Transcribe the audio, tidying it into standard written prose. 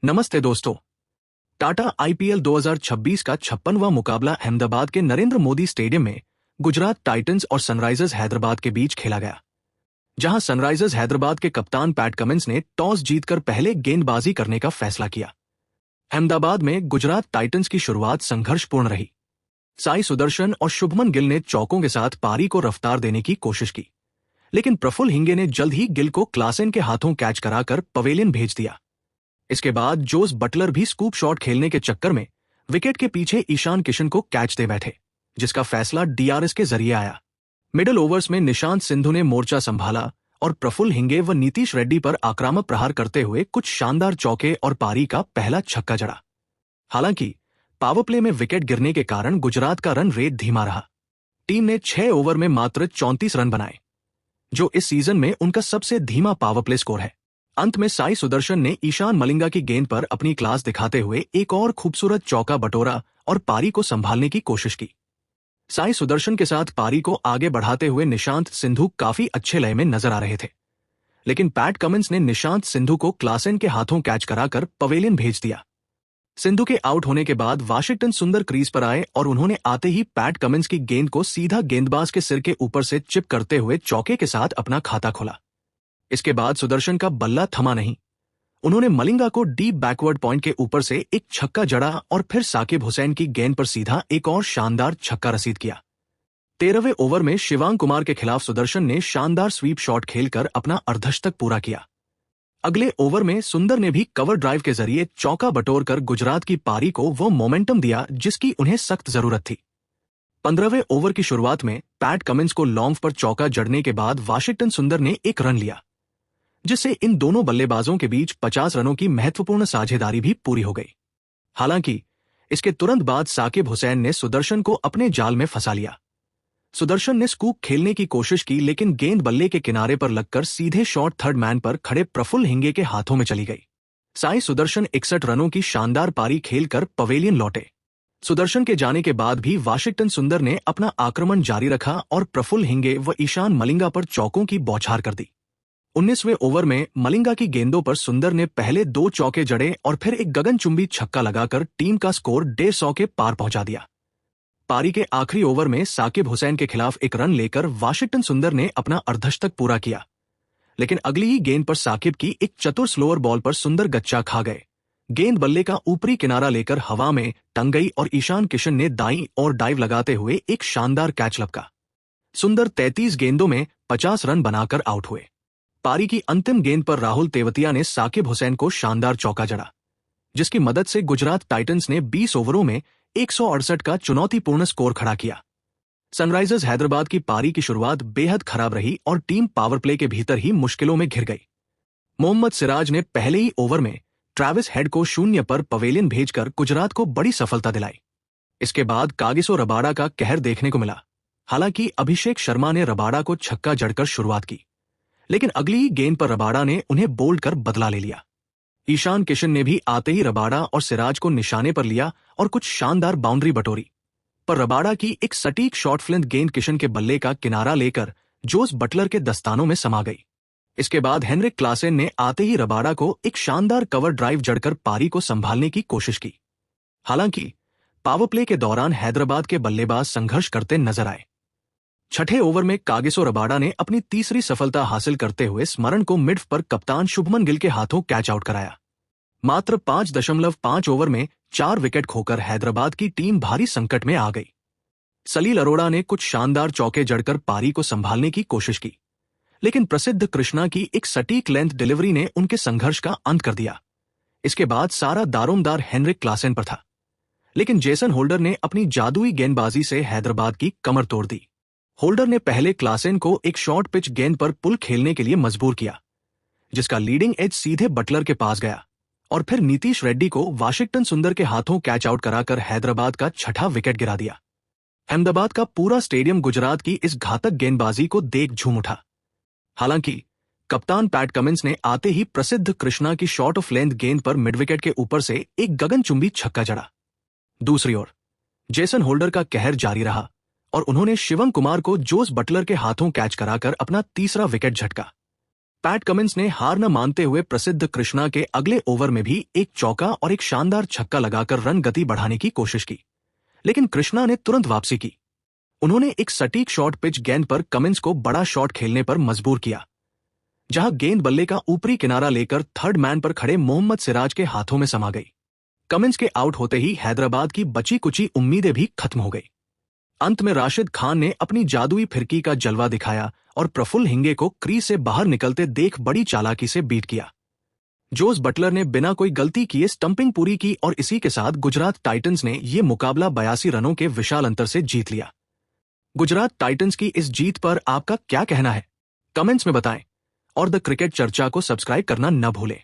नमस्ते दोस्तों। टाटा आईपीएल 2026 का 56वां मुकाबला अहमदाबाद के नरेंद्र मोदी स्टेडियम में गुजरात टाइटंस और सनराइजर्स हैदराबाद के बीच खेला गया, जहां सनराइजर्स हैदराबाद के कप्तान पैट कमिंस ने टॉस जीतकर पहले गेंदबाजी करने का फैसला किया। अहमदाबाद में गुजरात टाइटंस की शुरुआत संघर्षपूर्ण रही। साई सुदर्शन और शुभमन गिल ने चौकों के साथ पारी को रफ्तार देने की कोशिश की, लेकिन प्रफुल्ल हिंगे ने जल्द ही गिल को क्लासेन के हाथों कैच कराकर पवेलियन भेज दिया। इसके बाद जोस बटलर भी स्कूप शॉट खेलने के चक्कर में विकेट के पीछे ईशान किशन को कैच दे बैठे, जिसका फैसला डीआरएस के जरिए आया। मिडिल ओवर्स में निशांत सिंधु ने मोर्चा संभाला और प्रफुल्ल हिंगे व नीतीश रेड्डी पर आक्रामक प्रहार करते हुए कुछ शानदार चौके और पारी का पहला छक्का जड़ा। हालांकि पावर प्ले में विकेट गिरने के कारण गुजरात का रन रेट धीमा रहा। टीम ने 6 ओवर में मात्र 34 रन बनाए, जो इस सीजन में उनका सबसे धीमा पावर प्ले स्कोर है। अंत में साई सुदर्शन ने ईशान मलिंगा की गेंद पर अपनी क्लास दिखाते हुए एक और खूबसूरत चौका बटोरा और पारी को संभालने की कोशिश की। साई सुदर्शन के साथ पारी को आगे बढ़ाते हुए निशांत सिंधु काफी अच्छे लय में नजर आ रहे थे, लेकिन पैट कमिंस ने निशांत सिंधु को क्लासेन के हाथों कैच कराकर पवेलियन भेज दिया। सिंधु के आउट होने के बाद वाशिंगटन सुंदर क्रीज पर आए और उन्होंने आते ही पैट कमिंस की गेंद को सीधा गेंदबाज के सिर के ऊपर से चिप करते हुए चौके के साथ अपना खाता खोला। इसके बाद सुदर्शन का बल्ला थमा नहीं। उन्होंने मलिंगा को डीप बैकवर्ड पॉइंट के ऊपर से एक छक्का जड़ा और फिर साकिब हुसैन की गेंद पर सीधा एक और शानदार छक्का रसीद किया। 13वें ओवर में शिवांग कुमार के खिलाफ सुदर्शन ने शानदार स्वीप शॉट खेलकर अपना अर्धशतक पूरा किया। अगले ओवर में सुंदर ने भी कवर ड्राइव के जरिए चौका बटोरकर गुजरात की पारी को वो मोमेंटम दिया जिसकी उन्हें सख्त जरूरत थी। 15वें ओवर की शुरुआत में पैट कमिंस को लॉन्ग पर चौका जड़ने के बाद वाशिंगटन सुंदर ने एक रन लिया, जिससे इन दोनों बल्लेबाजों के बीच 50 रनों की महत्वपूर्ण साझेदारी भी पूरी हो गई। हालांकि इसके तुरंत बाद साकिब हुसैन ने सुदर्शन को अपने जाल में फंसा लिया। सुदर्शन ने स्कूप खेलने की कोशिश की, लेकिन गेंद बल्ले के किनारे पर लगकर सीधे शॉट थर्ड मैन पर खड़े प्रफुल्ल हिंगे के हाथों में चली गई। साई सुदर्शन 61 रनों की शानदार पारी खेलकर पवेलियन लौटे। सुदर्शन के जाने के बाद भी वाशिंगटन सुंदर ने अपना आक्रमण जारी रखा और प्रफुल्ल हिंगे व ईशान मलिंगा पर चौकों की बौछार कर दी। 19वें ओवर में मलिंगा की गेंदों पर सुंदर ने पहले 2 चौके जड़े और फिर एक गगनचुंबी छक्का लगाकर टीम का स्कोर 150 के पार पहुंचा दिया। पारी के आखिरी ओवर में साकिब हुसैन के खिलाफ एक रन लेकर वाशिंगटन सुंदर ने अपना अर्धशतक पूरा किया, लेकिन अगली ही गेंद पर साकिब की एक चतुर स्लोअर बॉल पर सुंदर गच्चा खा गए। गेंद बल्ले का ऊपरी किनारा लेकर हवा में टंग गई और ईशान किशन ने दाईं ओर डाइव लगाते हुए एक शानदार कैच लपका। सुंदर 33 गेंदों में 50 रन बनाकर आउट हुए। पारी की अंतिम गेंद पर राहुल तेवतिया ने साकिब हुसैन को शानदार चौका जड़ा, जिसकी मदद से गुजरात टाइटंस ने 20 ओवरों में 168 का चुनौतीपूर्ण स्कोर खड़ा किया। सनराइजर्स हैदराबाद की पारी की शुरुआत बेहद खराब रही और टीम पावर प्ले के भीतर ही मुश्किलों में घिर गई। मोहम्मद सिराज ने पहले ही ओवर में ट्रैविस हेड को 0 पर पवेलियन भेजकर गुजरात को बड़ी सफलता दिलाई। इसके बाद कागिसो रबाडा का कहर देखने को मिला। हालांकि अभिषेक शर्मा ने रबाडा को छक्का जड़कर शुरुआत की, लेकिन अगली ही गेंद पर रबाडा ने उन्हें बोल्ड कर बदला ले लिया। ईशान किशन ने भी आते ही रबाडा और सिराज को निशाने पर लिया और कुछ शानदार बाउंड्री बटोरी, पर रबाडा की एक सटीक शॉर्ट फ्लिंट गेंद किशन के बल्ले का किनारा लेकर जोस बटलर के दस्तानों में समा गई। इसके बाद हेनरिक क्लासेन ने आते ही रबाडा को एक शानदार कवर ड्राइव जड़कर पारी को संभालने की कोशिश की। हालांकि पावर प्ले के दौरान हैदराबाद के बल्लेबाज संघर्ष करते नजर आए। 6ठे ओवर में कागिसो रबाडा ने अपनी तीसरी सफलता हासिल करते हुए स्मरण को मिड पर कप्तान शुभमन गिल के हाथों कैच आउट कराया। मात्र 5.5 ओवर में 4 विकेट खोकर हैदराबाद की टीम भारी संकट में आ गई। सलील अरोड़ा ने कुछ शानदार चौके जड़कर पारी को संभालने की कोशिश की, लेकिन प्रसिद्ध कृष्णा की एक सटीक लेंथ डिलीवरी ने उनके संघर्ष का अंत कर दिया। इसके बाद सारा दारोमदार हेनरिक क्लासेन पर था, लेकिन जेसन होल्डर ने अपनी जादुई गेंदबाजी से हैदराबाद की कमर तोड़ दी। होल्डर ने पहले क्लासेन को एक शॉर्ट पिच गेंद पर पुल खेलने के लिए मजबूर किया, जिसका लीडिंग एज सीधे बटलर के पास गया, और फिर नीतीश रेड्डी को वाशिंगटन सुंदर के हाथों कैच आउट कराकर हैदराबाद का 6ठा विकेट गिरा दिया। अहमदाबाद का पूरा स्टेडियम गुजरात की इस घातक गेंदबाजी को देख झूम उठा। हालांकि कप्तान पैट कमिंस ने आते ही प्रसिद्ध कृष्णा की शॉर्ट ऑफ लेंथ गेंद पर मिड विकेट के ऊपर से एक गगनचुंबी छक्का जड़ा। दूसरी ओर जेसन होल्डर का कहर जारी रहा और उन्होंने शिवम कुमार को जोस बटलर के हाथों कैच कराकर अपना तीसरा विकेट झटका। पैट कमिंस ने हार न मानते हुए प्रसिद्ध कृष्णा के अगले ओवर में भी एक चौका और एक शानदार छक्का लगाकर रन गति बढ़ाने की कोशिश की, लेकिन कृष्णा ने तुरंत वापसी की। उन्होंने एक सटीक शॉर्ट पिच गेंद पर कमिंस को बड़ा शॉट खेलने पर मजबूर किया, जहां गेंद बल्ले का ऊपरी किनारा लेकर थर्ड मैन पर खड़े मोहम्मद सिराज के हाथों में समा गई। कमिंस के आउट होते ही हैदराबाद की बची कुची उम्मीदें भी खत्म हो गई। अंत में राशिद खान ने अपनी जादुई फिरकी का जलवा दिखाया और प्रफुल्ल हिंगे को क्रीज से बाहर निकलते देख बड़ी चालाकी से बीट किया। जोस बटलर ने बिना कोई गलती किए स्टंपिंग पूरी की और इसी के साथ गुजरात टाइटंस ने यह मुकाबला 82 रनों के विशाल अंतर से जीत लिया। गुजरात टाइटंस की इस जीत पर आपका क्या कहना है? कमेंट्स में बताएं और द क्रिकेट चर्चा को सब्सक्राइब करना न भूलें।